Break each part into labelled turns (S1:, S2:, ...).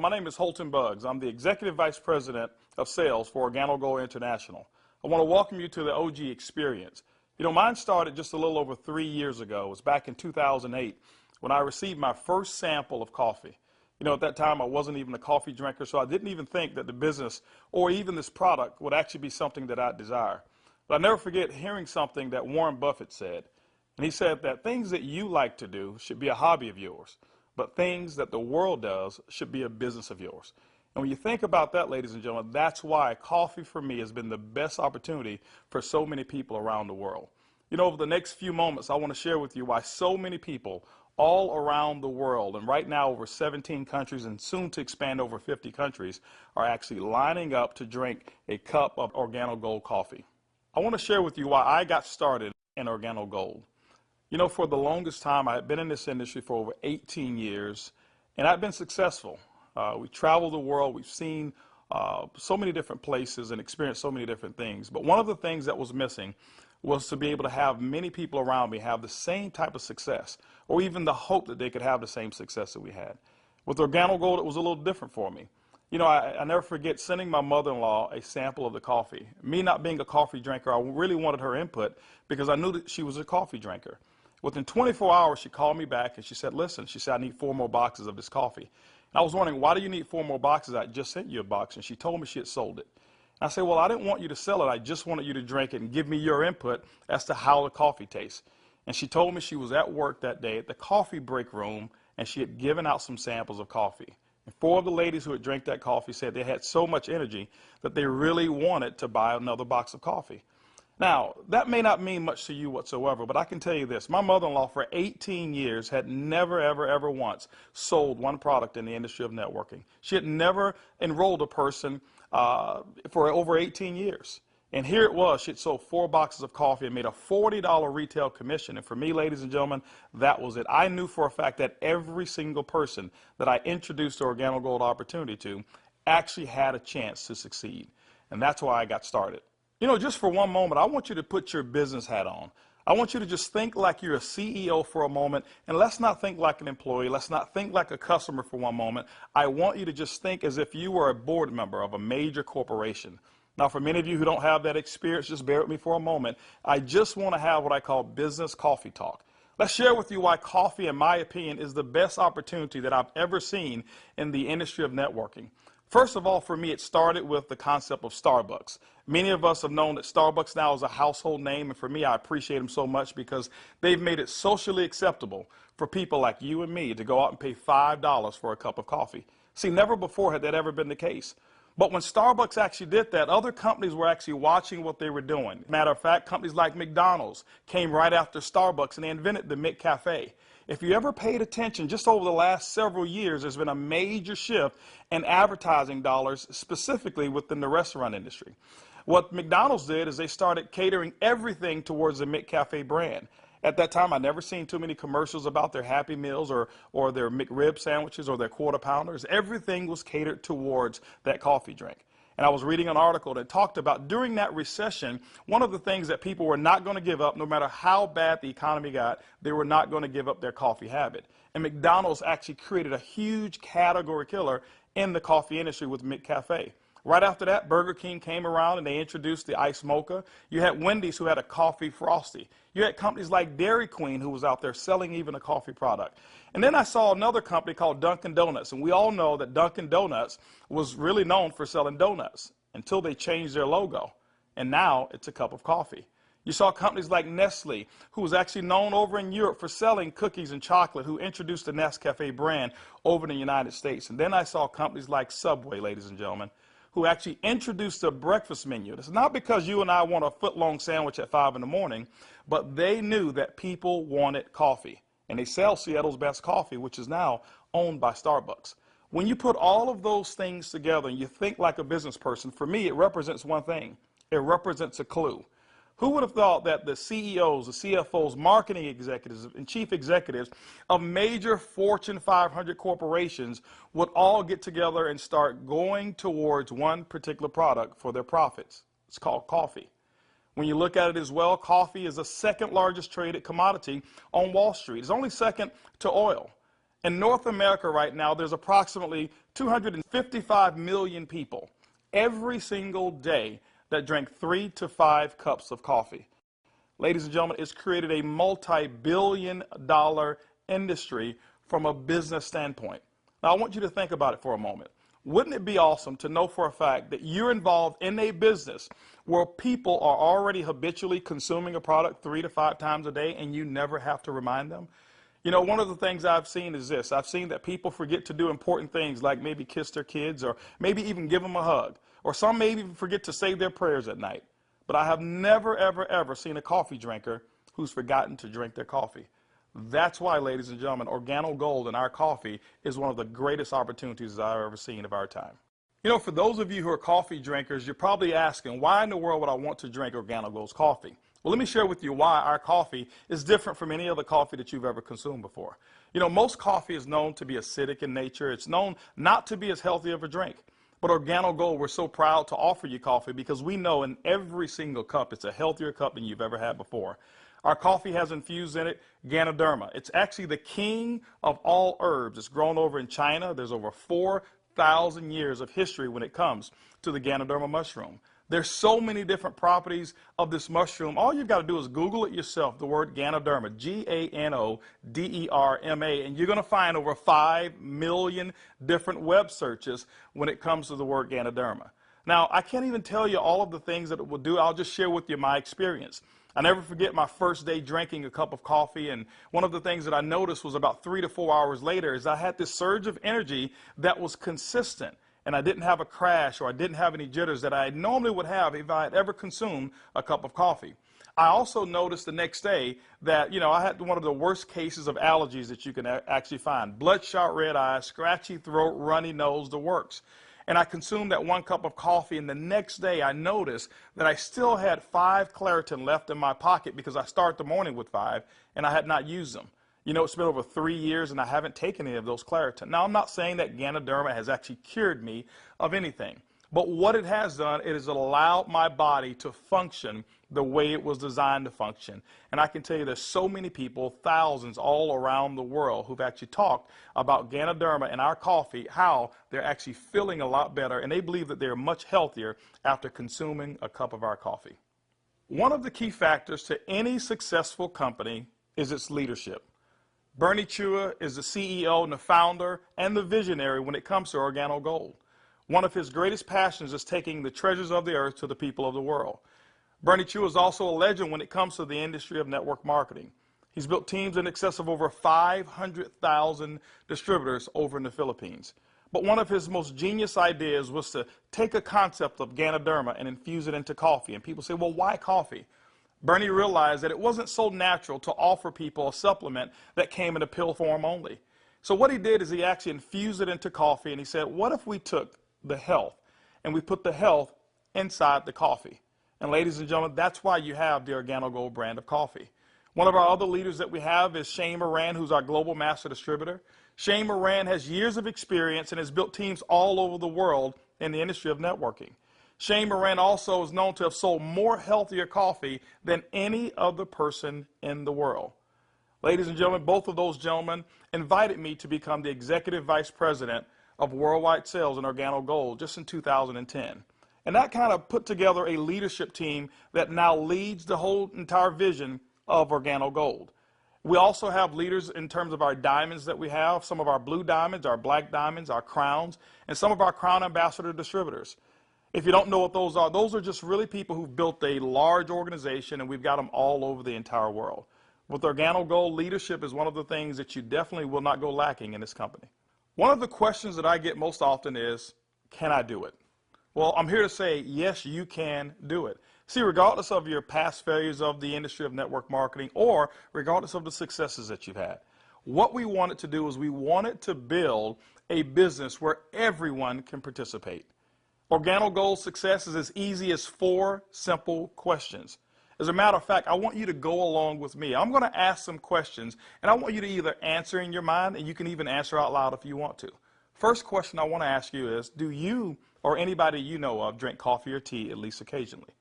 S1: My name is Holton Buggs. I'm the Executive Vice President of Sales for Organo Gold International. I want to welcome you to the OG experience. Mine started just a little over 3 years ago. It was back in 2008 when I received my first sample of coffee. At that time I wasn't even a coffee drinker, so I didn't even think that the business or even this product would actually be something that I'd desire. But I'll never forget hearing something that Warren Buffett said. And he said that things that you like to do should be a hobby of yours, but things that the world does should be a business of yours. And when you think about that, ladies and gentlemen, that's why coffee for me has been the best opportunity for so many people around the world. Over the next few moments, I want to share with you why so many people all around the world, and right now over 17 countries and soon to expand over 50 countries, are actually lining up to drink a cup of Organo Gold coffee. I want to share with you why I got started in Organo Gold. For the longest time, I had been in this industry for over 18 years, and I've been successful. We traveled the world. We've seen so many different places and experienced so many different things. But one of the things that was missing was to be able to have many people around me have the same type of success, or even the hope that they could have the same success that we had. With Organo Gold, it was a little different for me. I never forget sending my mother-in-law a sample of the coffee. Me not being a coffee drinker, I really wanted her input because I knew that she was a coffee drinker. Within 24 hours, she called me back and she said, listen, she said, I need 4 more boxes of this coffee. And I was wondering, why do you need 4 more boxes? I just sent you a box. And she told me she had sold it. And I said, well, I didn't want you to sell it. I just wanted you to drink it and give me your input as to how the coffee tastes. And she told me she was at work that day at the coffee break room, and she had given out some samples of coffee. And 4 of the ladies who had drank that coffee said they had so much energy that they really wanted to buy another box of coffee. Now, that may not mean much to you whatsoever, but I can tell you this. My mother-in-law for 18 years had never, ever once sold one product in the industry of networking. She had never enrolled a person for over 18 years. And here it was. She had sold 4 boxes of coffee and made a $40 retail commission. And for me, ladies and gentlemen, that was it. I knew for a fact that every single person that I introduced the Organo Gold opportunity to actually had a chance to succeed. And that's why I got started. Just for one moment, I want you to put your business hat on. I want you to just think like you're a CEO for a moment, and let's not think like an employee. Let's not think like a customer for one moment. I want you to just think as if you were a board member of a major corporation. Now, for many of you who don't have that experience, just bear with me for a moment. I just want to have what I call business coffee talk. Let's share with you why coffee, in my opinion, is the best opportunity that I've ever seen in the industry of networking. First of all, for me, it started with the concept of Starbucks. Many of us have known that Starbucks now is a household name, and for me, I appreciate them so much because they've made it socially acceptable for people like you and me to go out and pay $5 for a cup of coffee. See, never before had that ever been the case. But when Starbucks actually did that, other companies were actually watching what they were doing. Matter of fact, companies like McDonald's came right after Starbucks, and they invented the McCafe. If you ever paid attention, just over the last several years, there's been a major shift in advertising dollars, specifically within the restaurant industry. What McDonald's did is they started catering everything towards the McCafe brand. At that time, I'd never seen too many commercials about their Happy Meals or their McRib sandwiches or their Quarter Pounders. Everything was catered towards that coffee drink. And I was reading an article that talked about during that recession, one of the things that people were not going to give up, no matter how bad the economy got, they were not going to give up their coffee habit. And McDonald's actually created a huge category killer in the coffee industry with McCafe. Right after that, Burger King came around and they introduced the Iced Mocha. You had Wendy's who had a coffee frosty. You had companies like Dairy Queen who was out there selling even a coffee product. And then I saw another company called Dunkin' Donuts. And we all know that Dunkin' Donuts was really known for selling donuts until they changed their logo. And now it's a cup of coffee. You saw companies like Nestle, who was actually known over in Europe for selling cookies and chocolate, who introduced the Nescafe brand over in the United States. And then I saw companies like Subway, ladies and gentlemen, who actually introduced a breakfast menu. It's not because you and I want a foot-long sandwich at 5 in the morning, but they knew that people wanted coffee. And they sell Seattle's best coffee, which is now owned by Starbucks. When you put all of those things together and you think like a business person, for me, it represents one thing. It represents a clue. Who would have thought that the CEOs, the CFOs, marketing executives, and chief executives of major Fortune 500 corporations would all get together and start going towards one particular product for their profits? It's called coffee. When you look at it as well, coffee is the second largest traded commodity on Wall Street. It's only second to oil. In North America right now, there's approximately 255 million people every single day that drink 3 to 5 cups of coffee. Ladies and gentlemen, it's created a multi-billion-dollar industry from a business standpoint. Now, I want you to think about it for a moment. Wouldn't it be awesome to know for a fact that you're involved in a business where people are already habitually consuming a product 3 to 5 times a day and you never have to remind them? You know, one of the things I've seen is this. I've seen that people forget to do important things like maybe kiss their kids or maybe even give them a hug. Or some maybe even forget to say their prayers at night. But I have never, ever, ever seen a coffee drinker who's forgotten to drink their coffee. That's why, ladies and gentlemen, Organo Gold in our coffee is one of the greatest opportunities I've ever seen of our time. You know, for those of you who are coffee drinkers, you're probably asking, why in the world would I want to drink Organo Gold's coffee? Well, let me share with you why our coffee is different from any other coffee that you've ever consumed before. You know, most coffee is known to be acidic in nature. It's known not to be as healthy of a drink. But Organo Gold, we're so proud to offer you coffee because we know in every single cup it's a healthier cup than you've ever had before. Our coffee has infused in it Ganoderma. It's actually the king of all herbs. It's grown over in China. There's over 4,000 years of history when it comes to the Ganoderma mushroom. There's so many different properties of this mushroom. All you've got to do is Google it yourself, the word Ganoderma, Ganoderma, and you're going to find over 5 million different web searches when it comes to the word Ganoderma. Now, I can't even tell you all of the things that it will do. I'll just share with you my experience. I never forget my first day drinking a cup of coffee, and one of the things that I noticed was about 3 to 4 hours later is I had this surge of energy that was consistent. And I didn't have a crash or I didn't have any jitters that I normally would have if I had ever consumed a cup of coffee. I also noticed the next day that, you know, I had one of the worst cases of allergies that you can actually find. Bloodshot red eyes, scratchy throat, runny nose, the works. And I consumed that 1 cup of coffee, and the next day I noticed that I still had 5 Claritin left in my pocket because I start the morning with 5 and I had not used them. You know, it's been over 3 years and I haven't taken any of those Claritin. Now, I'm not saying that Ganoderma has actually cured me of anything. But what it has done, it has allowed my body to function the way it was designed to function. And I can tell you there's so many people, thousands all around the world, who've actually talked about Ganoderma and our coffee, how they're actually feeling a lot better, and they believe that they're much healthier after consuming a cup of our coffee. One of the key factors to any successful company is its leadership. Bernie Chua is the CEO and the founder and the visionary when it comes to Organo Gold. One of his greatest passions is taking the treasures of the earth to the people of the world. Bernie Chua is also a legend when it comes to the industry of network marketing. He's built teams in excess of over 500,000 distributors over in the Philippines. But one of his most genius ideas was to take a concept of Ganoderma and infuse it into coffee. And people say, well, why coffee? Bernie realized that it wasn't so natural to offer people a supplement that came in a pill form only. So what he did is he actually infused it into coffee, and he said, what if we took the health and we put the health inside the coffee? And ladies and gentlemen, that's why you have the Organo Gold brand of coffee. One of our other leaders that we have is Shane Moran, who's our global master distributor. Shane Moran has years of experience and has built teams all over the world in the industry of networking. Shane Moran also is known to have sold more healthier coffee than any other person in the world. Ladies and gentlemen, both of those gentlemen invited me to become the Executive Vice President of Worldwide Sales in Organo Gold just in 2010. And that kind of put together a leadership team that now leads the whole entire vision of Organo Gold. We also have leaders in terms of our diamonds that we have, some of our blue diamonds, our black diamonds, our crowns, and some of our crown ambassador distributors. If you don't know what those are just really people who've built a large organization, and we've got them all over the entire world. With Organo Gold, leadership is one of the things that you definitely will not go lacking in this company. One of the questions that I get most often is, can I do it? Well, I'm here to say, yes, you can do it. See, regardless of your past failures of the industry of network marketing or regardless of the successes that you've had, what we wanted to do is we wanted to build a business where everyone can participate. Organo Gold's success is as easy as 4 simple questions. As a matter of fact, I want you to go along with me. I'm going to ask some questions, and I want you to either answer in your mind, and you can even answer out loud if you want to. First question I want to ask you is, do you or anybody you know of drink coffee or tea at least occasionally?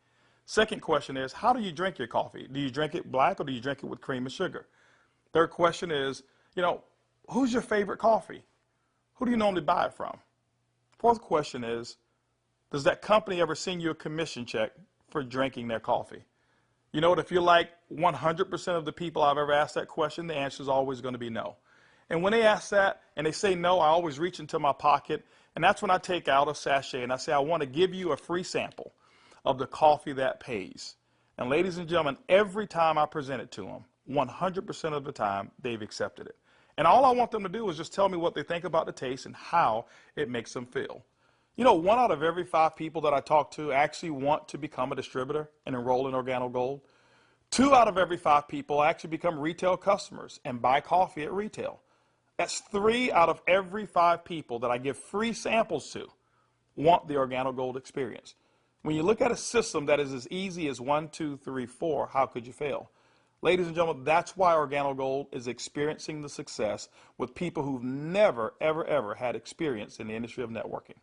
S1: Second question is, how do you drink your coffee? Do you drink it black or do you drink it with cream and sugar? Third question is, Who's your favorite coffee? Who do you normally buy it from? Fourth question is, does that company ever send you a commission check for drinking their coffee? You know what, if you're like 100% of the people I've ever asked that question, the answer is always going to be no. And when they ask that and they say no, I always reach into my pocket, and that's when I take out a sachet and I say, I want to give you a free sample of the coffee that pays. And ladies and gentlemen, every time I present it to them, 100% of the time, they've accepted it. And all I want them to do is just tell me what they think about the taste and how it makes them feel. You know, 1 out of every 5 people that I talk to actually want to become a distributor and enroll in Organo Gold. 2 out of every 5 people actually become retail customers and buy coffee at retail. That's 3 out of every 5 people that I give free samples to want the Organo Gold experience. When you look at a system that is as easy as 1, 2, 3, 4, how could you fail? Ladies and gentlemen, that's why Organo Gold is experiencing the success with people who've never, ever had experience in the industry of networking.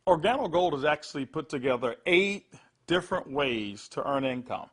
S1: Organo Gold has actually put together 8 different ways to earn income.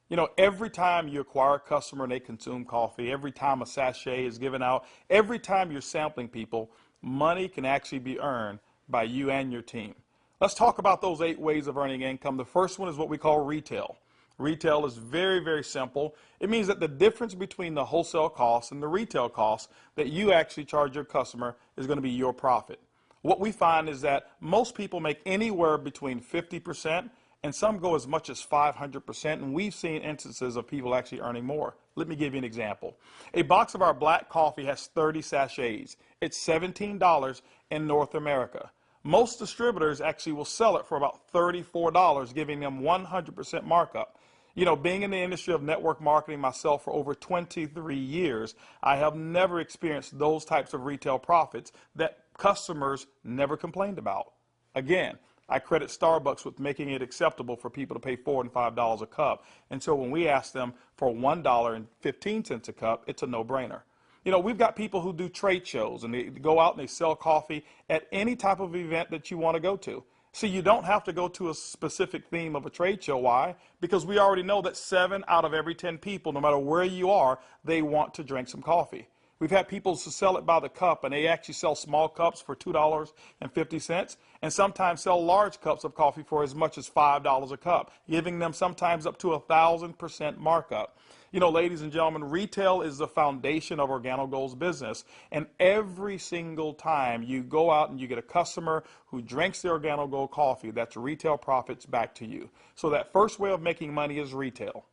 S1: You know, every time you acquire a customer and they consume coffee, every time a sachet is given out, every time you're sampling people, money can actually be earned by you and your team. Let's talk about those 8 ways of earning income. The first one is what we call retail. Retail is very simple. It means that the difference between the wholesale cost and the retail cost that you actually charge your customer is going to be your profit. What we find is that most people make anywhere between 50% and some go as much as 500%, and we've seen instances of people actually earning more. Let me give you an example. A box of our black coffee has 30 sachets. It's $17 in North America. Most distributors actually will sell it for about $34, giving them 100% markup. You know, being in the industry of network marketing myself for over 23 years, I have never experienced those types of retail profits that customers never complained about. Again, I credit Starbucks with making it acceptable for people to pay $4 and $5 a cup. And so when we ask them for $1.15 a cup, it's a no-brainer. You know, we've got people who do trade shows and they go out and they sell coffee at any type of event that you want to go to. So you don't have to go to a specific theme of a trade show. Why? Because we already know that 7 out of every 10 people, no matter where you are, they want to drink some coffee. We've had people who sell it by the cup, and they actually sell small cups for $2.50 and sometimes sell large cups of coffee for as much as $5 a cup, giving them sometimes up to 1,000% markup. You know, ladies and gentlemen, retail is the foundation of Organo Gold's business, and every single time you go out and you get a customer who drinks the Organo Gold coffee, that's retail profits back to you. So that first way of making money is retail.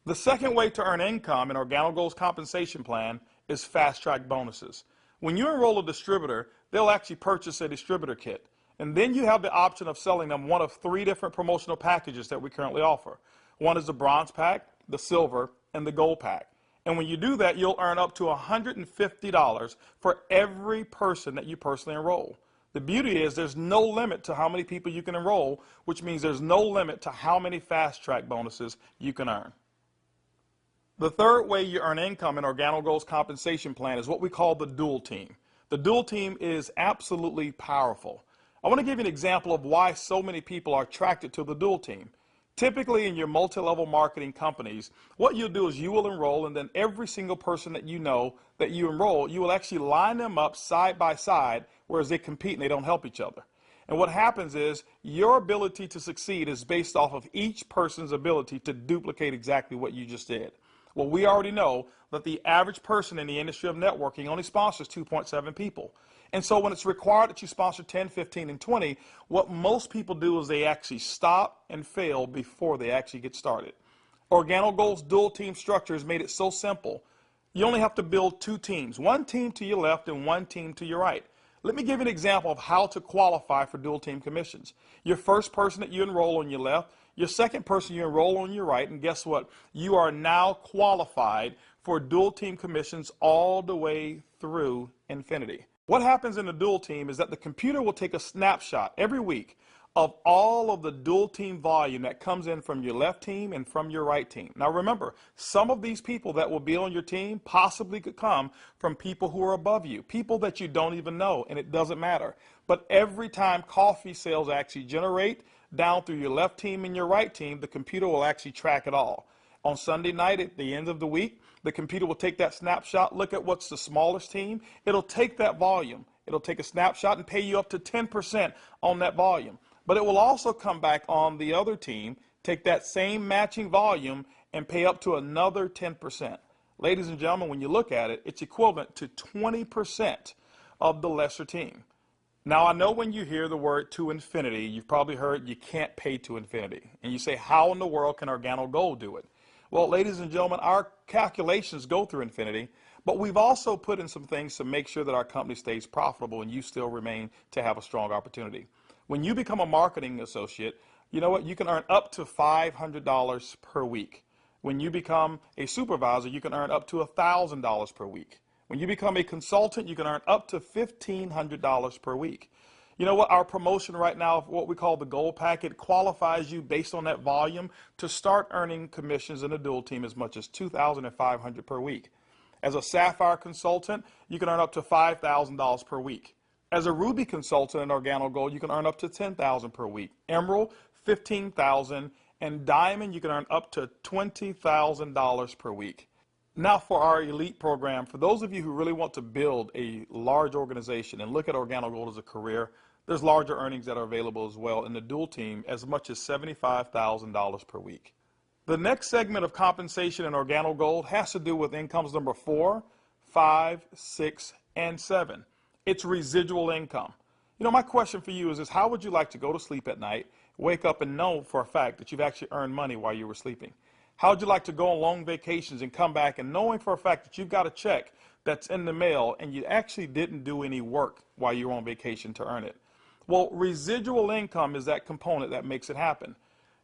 S1: The second way to earn income in Organo Gold's compensation plan is fast-track bonuses. When you enroll a distributor, they'll actually purchase a distributor kit. And then you have the option of selling them one of 3 different promotional packages that we currently offer. One is the bronze pack, the silver, and the gold pack. And when you do that, you'll earn up to $150 for every person that you personally enroll. The beauty is there's no limit to how many people you can enroll, which means there's no limit to how many fast-track bonuses you can earn. The third way you earn income in Organo Gold's compensation plan is what we call the dual team. The dual team is absolutely powerful. I want to give you an example of why so many people are attracted to the dual team. Typically in your multi-level marketing companies, what you'll do is you will enroll, and then every single person that you know that you enroll, you will actually line them up side by side, whereas they compete and they don't help each other. And what happens is your ability to succeed is based off of each person's ability to duplicate exactly what you just did. Well, we already know that the average person in the industry of networking only sponsors 2.7 people. And so when it's required that you sponsor 10, 15, and 20, what most people do is they actually stop and fail before they actually get started. Organo Gold's dual team structure has made it so simple. You only have to build 2 teams, 1 team to your left and 1 team to your right. Let me give you an example of how to qualify for dual team commissions. Your first person that you enroll on your left, your second person you enroll on your right, and guess what? You are now qualified for dual team commissions all the way through infinity. What happens in the dual team is that the computer will take a snapshot every week of all of the dual team volume that comes in from your left team and from your right team. Now remember, some of these people that will be on your team possibly could come from people who are above you, people that you don't even know, and it doesn't matter. But every time coffee sales actually generate down through your left team and your right team, the computer will actually track it all. On Sunday night at the end of the week, the computer will take that snapshot, look at what's the smallest team. It'll take that volume. It'll take a snapshot and pay you up to 10% on that volume. But it will also come back on the other team, take that same matching volume and pay up to another 10%. Ladies and gentlemen, when you look at it, it's equivalent to 20% of the lesser team. Now, I know when you hear the word to infinity, you've probably heard you can't pay to infinity. And you say, how in the world can Organo Gold do it? Well, ladies and gentlemen, our calculations go through infinity, but we've also put in some things to make sure that our company stays profitable and you still remain to have a strong opportunity. When you become a marketing associate, you know what? You can earn up to $500 per week. When you become a supervisor, you can earn up to $1,000 per week. When you become a consultant, you can earn up to $1,500 per week. You know what? Our promotion right now, what we call the Gold Packet, qualifies you based on that volume to start earning commissions in a dual team as much as $2,500 per week. As a Sapphire consultant, you can earn up to $5,000 per week. As a Ruby consultant in Organo Gold, you can earn up to $10,000 per week. Emerald, $15,000, and Diamond, you can earn up to $20,000 per week. Now for our elite program, for those of you who really want to build a large organization and look at Organo Gold as a career, there's larger earnings that are available as well in the dual team, as much as $75,000 per week. The next segment of compensation in Organo Gold has to do with incomes number 4, 5, 6, and 7. It's residual income. You know, my question for you is this: how would you like to go to sleep at night, wake up and know for a fact that you've actually earned money while you were sleeping? How would you like to go on long vacations and come back and knowing for a fact that you've got a check that's in the mail and you actually didn't do any work while you were on vacation to earn it? Well, residual income is that component that makes it happen.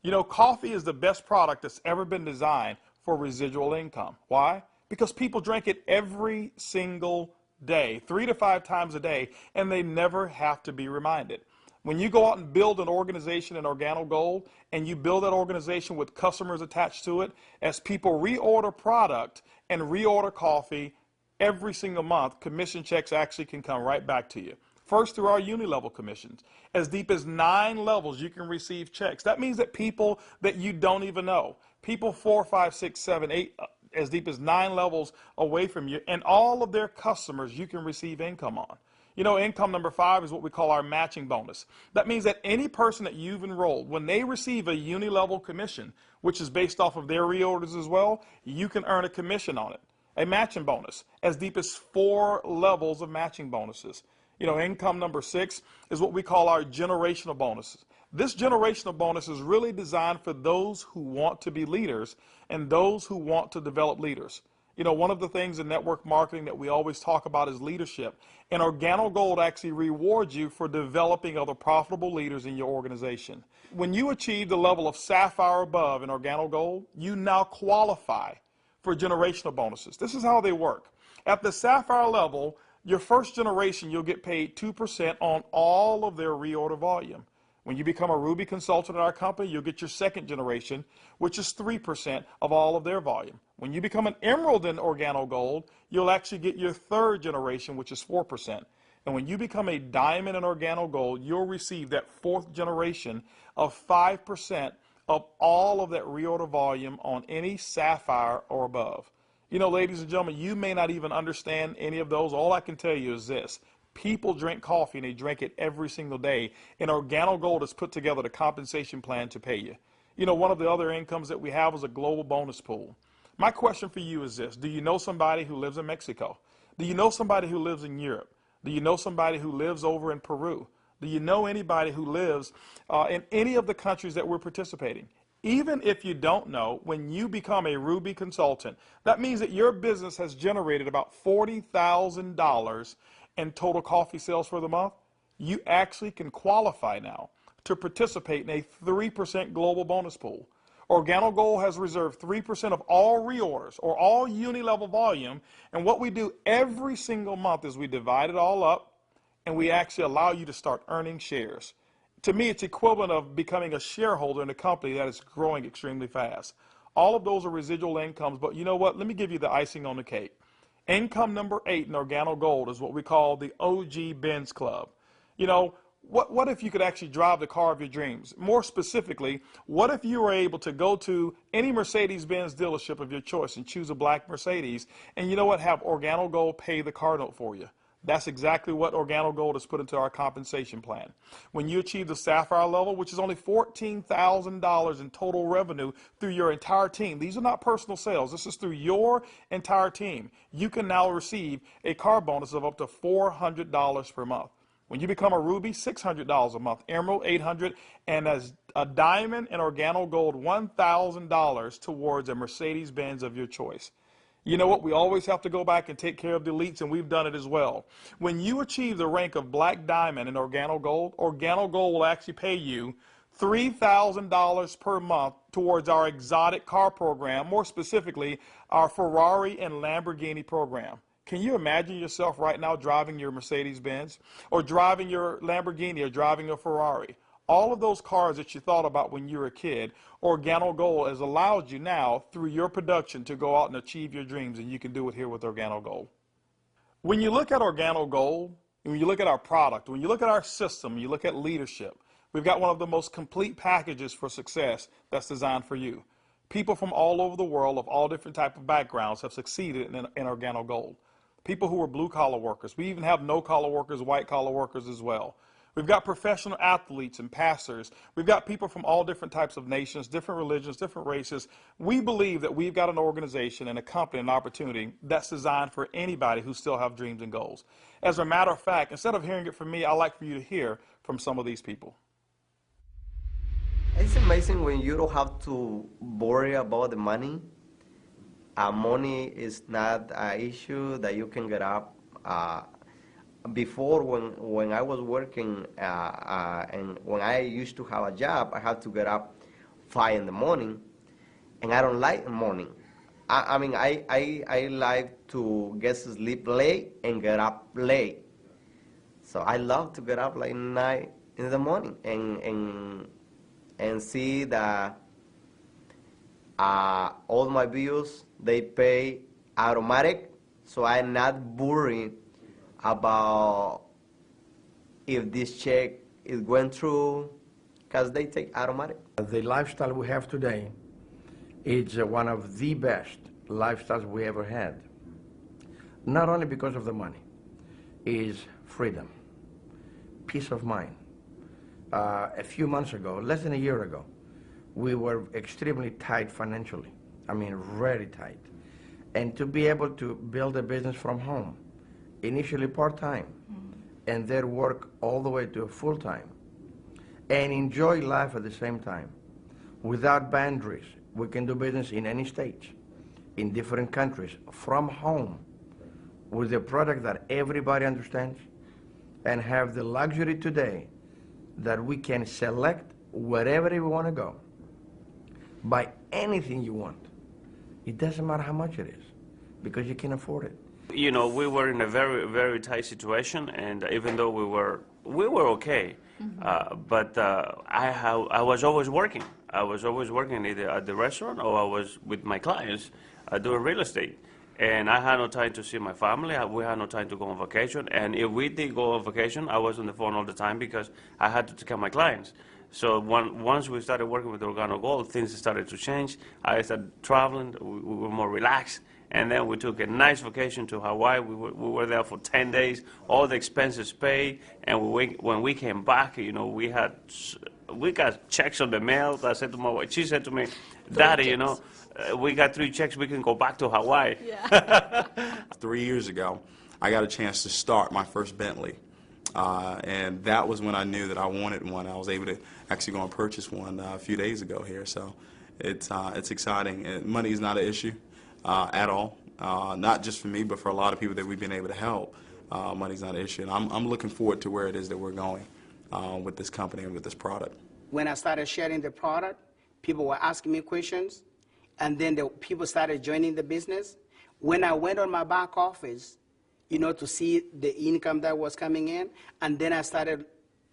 S1: You know, coffee is the best product that's ever been designed for residual income. Why? Because people drink it every single day, 3 to 5 times a day, and they never have to be reminded. When you go out and build an organization in Organo Gold and you build that organization with customers attached to it, as people reorder product and reorder coffee every single month, commission checks actually can come right back to you. First, through our uni-level commissions. As deep as 9 levels, you can receive checks. That means that people that you don't even know, people 4, 5, 6, 7, 8, as deep as 9 levels away from you, and all of their customers you can receive income on. You know, income number 5 is what we call our matching bonus. That means that any person that you've enrolled, when they receive a uni-level commission, which is based off of their reorders as well, you can earn a commission on it. A matching bonus, as deep as 4 levels of matching bonuses. You know, income number 6 is what we call our generational bonuses. This generational bonus is really designed for those who want to be leaders and those who want to develop leaders. You know, one of the things in network marketing that we always talk about is leadership. And Organo Gold actually rewards you for developing other profitable leaders in your organization. When you achieve the level of Sapphire above in Organo Gold, you now qualify for generational bonuses. This is how they work. At the Sapphire level, your first generation, you'll get paid 2% on all of their reorder volume. When you become a Ruby consultant in our company, you'll get your second generation, which is 3% of all of their volume. When you become an Emerald in Organo Gold, you'll actually get your third generation, which is 4%. And when you become a Diamond in Organo Gold, you'll receive that fourth generation of 5% of all of that reorder volume on any Sapphire or above. You know, ladies and gentlemen, you may not even understand any of those. All I can tell you is this. People drink coffee and they drink it every single day. And Organo Gold has put together the compensation plan to pay you. You know, one of the other incomes that we have is a global bonus pool. My question for you is this. Do you know somebody who lives in Mexico? Do you know somebody who lives in Europe? Do you know somebody who lives over in Peru? Do you know anybody who lives in any of the countries that we're participating? Even if you don't know, when you become a Ruby consultant, that means that your business has generated about $40,000 in total coffee sales for the month. You actually can qualify now to participate in a 3% global bonus pool. Organo Gold has reserved 3% of all reorders or all uni-level volume, and what we do every single month is we divide it all up and we actually allow you to start earning shares. To me, it's equivalent of becoming a shareholder in a company that is growing extremely fast. All of those are residual incomes, but you know what? Let me give you the icing on the cake. Income number 8 in Organo Gold is what we call the OG Benz Club. You know, What if you could actually drive the car of your dreams? More specifically, what if you were able to go to any Mercedes-Benz dealership of your choice and choose a black Mercedes, and you know what, have Organo Gold pay the car note for you? That's exactly what Organo Gold has put into our compensation plan. When you achieve the Sapphire level, which is only $14,000 in total revenue through your entire team, these are not personal sales, this is through your entire team, you can now receive a car bonus of up to $400 per month. When you become a Ruby, $600 a month, Emerald, $800, and as a Diamond and Organo Gold, $1,000 towards a Mercedes-Benz of your choice. You know what? We always have to go back and take care of the elites, and we've done it as well. When you achieve the rank of Black Diamond in Organo Gold will actually pay you $3,000 per month towards our exotic car program, more specifically, our Ferrari and Lamborghini program. Can you imagine yourself right now driving your Mercedes-Benz or driving your Lamborghini or driving a Ferrari? All of those cars that you thought about when you were a kid, Organo Gold has allowed you now through your production to go out and achieve your dreams, and you can do it here with Organo Gold. When you look at Organo Gold, when you look at our product, when you look at our system, you look at leadership, we've got one of the most complete packages for success that's designed for you. People from all over the world of all different types of backgrounds have succeeded in Organo Gold. People who are blue-collar workers. We even have no-collar workers, white-collar workers as well. We've got professional athletes and pastors. We've got people from all different types of nations, different religions, different races. We believe that we've got an organization and a company, an opportunity that's designed for anybody who still have dreams and goals. As a matter of fact, instead of hearing it from me, I'd like for you to hear from some of these people.
S2: It's amazing when you don't have to worry about the money. Money is not an issue that you can get up. Before, when I was working and when I used to have a job, I had to get up 5 in the morning, and I don't like the morning. I mean, I like to get to sleep late and get up late. So I love to get up like 9 in the morning and see that all my bills, they pay automatic, so I'm not worried about if this check is going through, because they take automatic.
S3: The lifestyle we have today is one of the best lifestyles we ever had. Not only because of the money, is freedom, peace of mind. A few months ago, less than a year ago, we were extremely tight financially. I mean, really tight. And to be able to build a business from home, initially part-time, and then work all the way to full-time, and enjoy life at the same time, without boundaries. We can do business in any state, in different countries, from home, with a product that everybody understands, and have the luxury today that we can select wherever we want to go, buy anything you want. It doesn't matter how much it is, because you can afford it.
S4: You know, we were in a very, very tight situation, and even though we were okay, but I was always working. I was always working either at the restaurant or I was with my clients doing real estate. And I had no time to see my family. We had no time to go on vacation. And if we did go on vacation, I was on the phone all the time because I had to take care of my clients. So once we started working with Organo Gold, things started to change. I started traveling. We were more relaxed. And then we took a nice vacation to Hawaii. We were there for 10 days, all the expenses paid. And when we came back, you know, we got checks on the mail. I said to my wife, she said to me, Daddy, you know, we got 3 checks, we can go back to Hawaii.
S5: Yeah. 3 years ago, I got a chance to start my first Bentley. And that was when I knew that I wanted one. I was able to actually go and purchase one a few days ago here. So it's exciting. And money is not an issue at all. Not just for me, but for a lot of people that we've been able to help. Money's not an issue. And I'm looking forward to where it is that we're going with this company and with this product.
S6: When I started sharing the product, people were asking me questions. And then the people started joining the business. When I went on my back office, you know, to see the income that was coming in, and then I started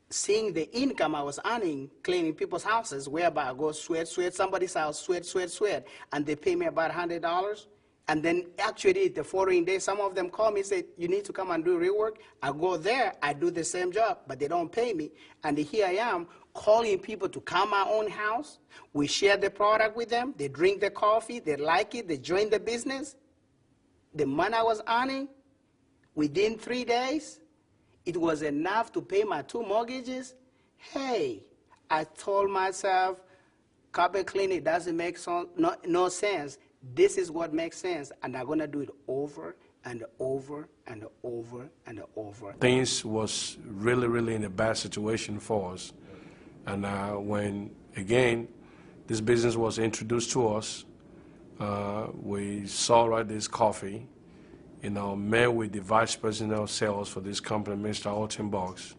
S6: seeing the income I was earning cleaning people's houses, whereby I go sweat somebody's house, sweat, and they pay me about $100. And then actually the following day, some of them call me and say, you need to come and do rework. I go there, I do the same job, but they don't pay me. And here I am calling people to come my own house. We share the product with them. They drink the coffee, they like it, they join the business. The money I was earning, within 3 days, it was enough to pay my 2 mortgages. Hey, I told myself, carpet cleaning doesn't make no sense. This is what makes sense, and I'm going to do it over and over and over and over.
S7: Things was really in a bad situation for us. And when, again, this business was introduced to us, we saw this coffee, met with the vice president of sales for this company, Mr. Holton Buggs.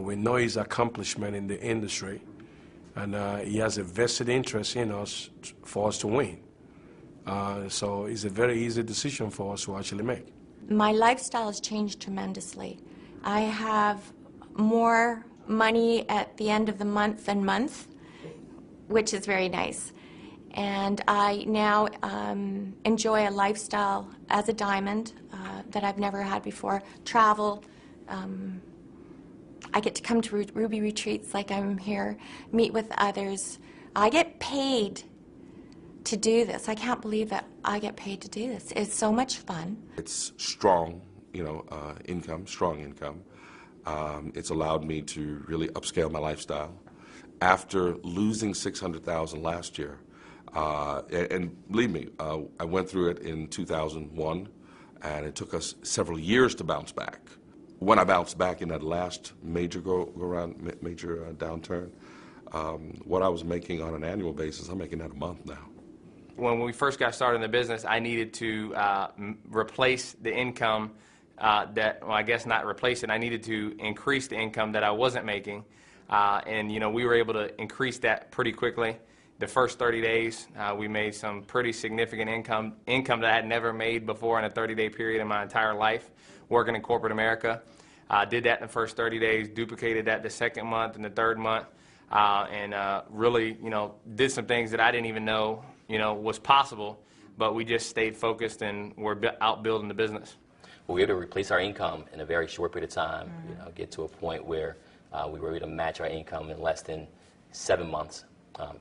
S7: We know his accomplishment in the industry, and he has a vested interest in us for us to win. So it's a very easy decision for us to actually make.
S8: My lifestyle has changed tremendously. I have more money at the end of the month, which is very nice. And I now enjoy a lifestyle as a diamond that I've never had before. Travel. I get to come to Ruby retreats like I'm here, meet with others. I get paid to do this. I can't believe that I get paid to do this. It's so much fun.
S9: It's strong, income, strong income. It's allowed me to really upscale my lifestyle. After losing $600,000 last year, and believe me, I went through it in 2001, and it took us several years to bounce back. When I bounced back in that last major downturn, what I was making on an annual basis, I'm making that a month now.
S10: When we first got started in the business, I needed to replace the income well, I guess not replace it. I needed to increase the income that I wasn't making, and we were able to increase that pretty quickly. The first 30 days, we made some pretty significant income that I had never made before in a 30-day period in my entire life working in corporate America. Did that in the first 30 days, duplicated that the second month and the third month, and really, did some things that I didn't even know, was possible, but we just stayed focused and we're out building the business.
S11: We were able to replace our income in a very short period of time, get to a point where we were able to match our income in less than 7 months.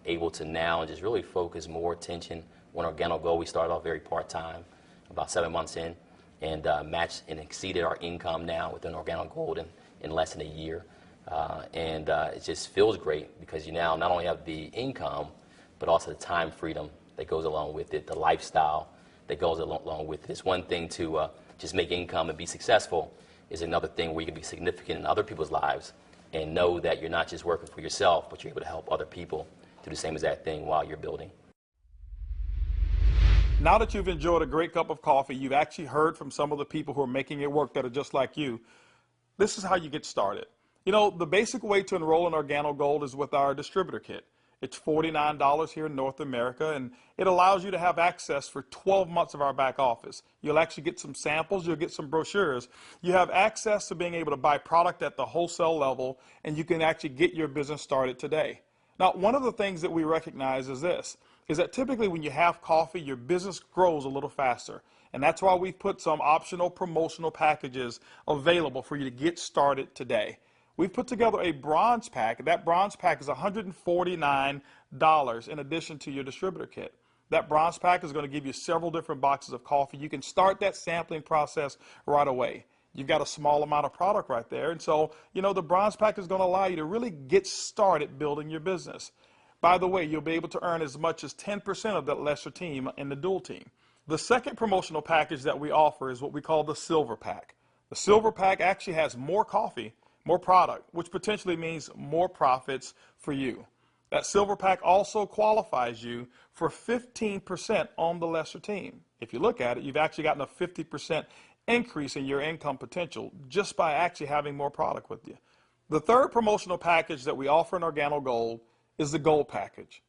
S11: Able to now just really focus more attention on Organo Gold. We started off very part-time, about 7 months in, and matched and exceeded our income now within Organo Gold in less than a year. And it just feels great because you now not only have the income, but also the time freedom that goes along with it, the lifestyle that goes along with it. It's one thing to just make income and be successful. Is another thing where you can be significant in other people's lives and know that you're not just working for yourself, but you're able to help other people do the same exact thing while you're building.
S1: Now that you've enjoyed a great cup of coffee, you've actually heard from some of the people who are making it work that are just like you. This is how you get started. The basic way to enroll in Organo Gold is with our distributor kit. It's $49 here in North America, and it allows you to have access for 12 months of our back office. You'll actually get some samples, you'll get some brochures. You have access to being able to buy product at the wholesale level, and you can actually get your business started today. Now, one of the things that we recognize is this, is that typically when you have coffee, your business grows a little faster. And that's why we've put some optional promotional packages available for you to get started today. We've put together a bronze pack. That bronze pack is $149 in addition to your distributor kit. That bronze pack is going to give you several different boxes of coffee. You can start that sampling process right away. You've got a small amount of product right there. And so, the bronze pack is going to allow you to really get started building your business. By the way, you'll be able to earn as much as 10% of that lesser team in the dual team. The second promotional package that we offer is what we call the silver pack. The silver pack actually has more coffee, more product, which potentially means more profits for you. That silver pack also qualifies you for 15% on the lesser team. If you look at it, you've actually gotten a 50% increase in your income potential just by actually having more product with you. The third promotional package that we offer in Organo Gold is the Gold package.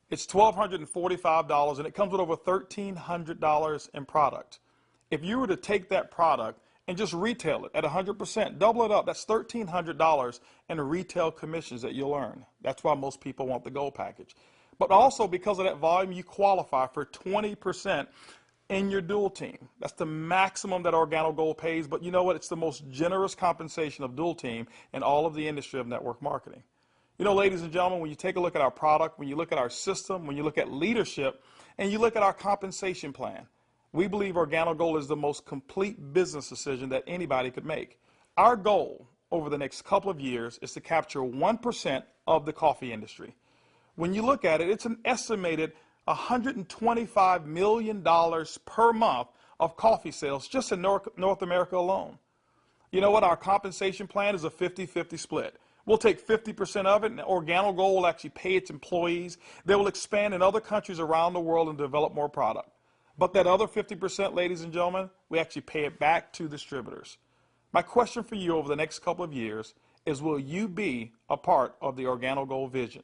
S1: It's $1,245 and it comes with over $1,300 in product. If you were to take that product and just retail it at 100%, double it up, that's $1,300 in retail commissions that you'll earn. That's why most people want the Gold package. But also because of that volume, you qualify for 20% in your dual team. That's the maximum that Organo Gold pays, but you know what? It's the most generous compensation of dual team in all of the industry of network marketing. You know, ladies and gentlemen, when you take a look at our product, when you look at our system, when you look at leadership, and you look at our compensation plan, we believe Organo Gold is the most complete business decision that anybody could make. Our goal over the next couple of years is to capture 1% of the coffee industry. When you look at it, it's an estimated $125 million per month of coffee sales just in North America alone. You know what? Our compensation plan is a 50-50 split. We'll take 50% of it, and Organo Gold will actually pay its employees. They will expand in other countries around the world and develop more product. But that other 50%, ladies and gentlemen, we actually pay it back to distributors. My question for you over the next couple of years is, will you be a part of the Organo Gold vision?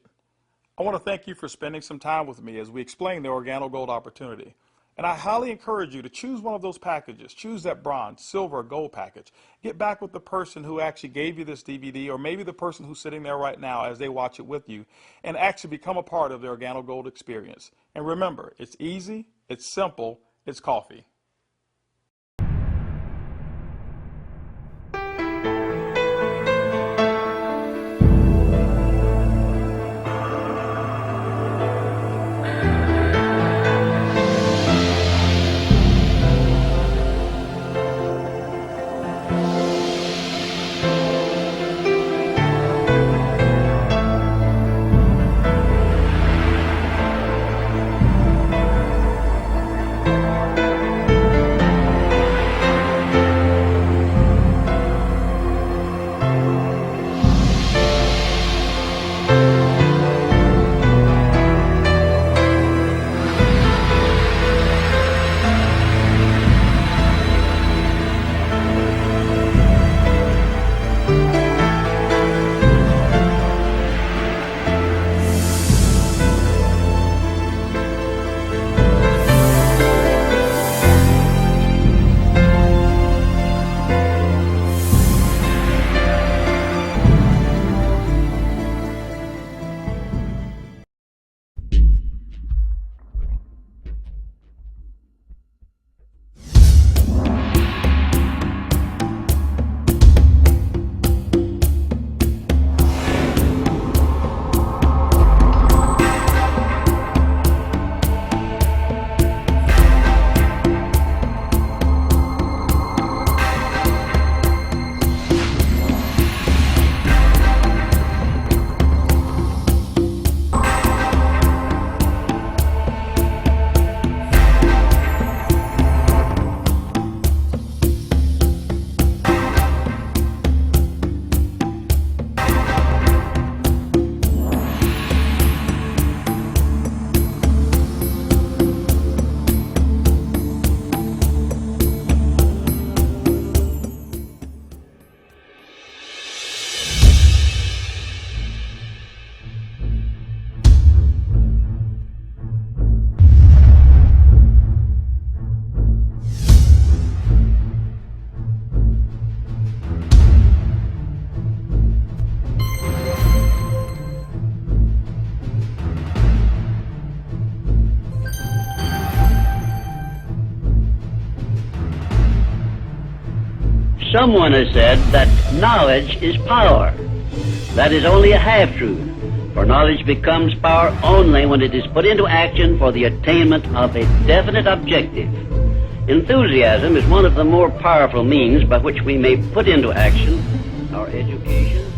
S1: I want to thank you for spending some time with me as we explain the Organo Gold opportunity. And I highly encourage you to choose one of those packages. Choose that bronze, silver, or gold package. Get back with the person who actually gave you this DVD, or maybe the person who's sitting there right now as they watch it with you, and actually become a part of the Organo Gold experience. And remember, it's easy, it's simple, it's coffee.
S12: Someone has said that knowledge is power. That is only a half-truth, for knowledge becomes power only when it is put into action for the attainment of a definite objective. Enthusiasm is one of the more powerful means by which we may put into action our education,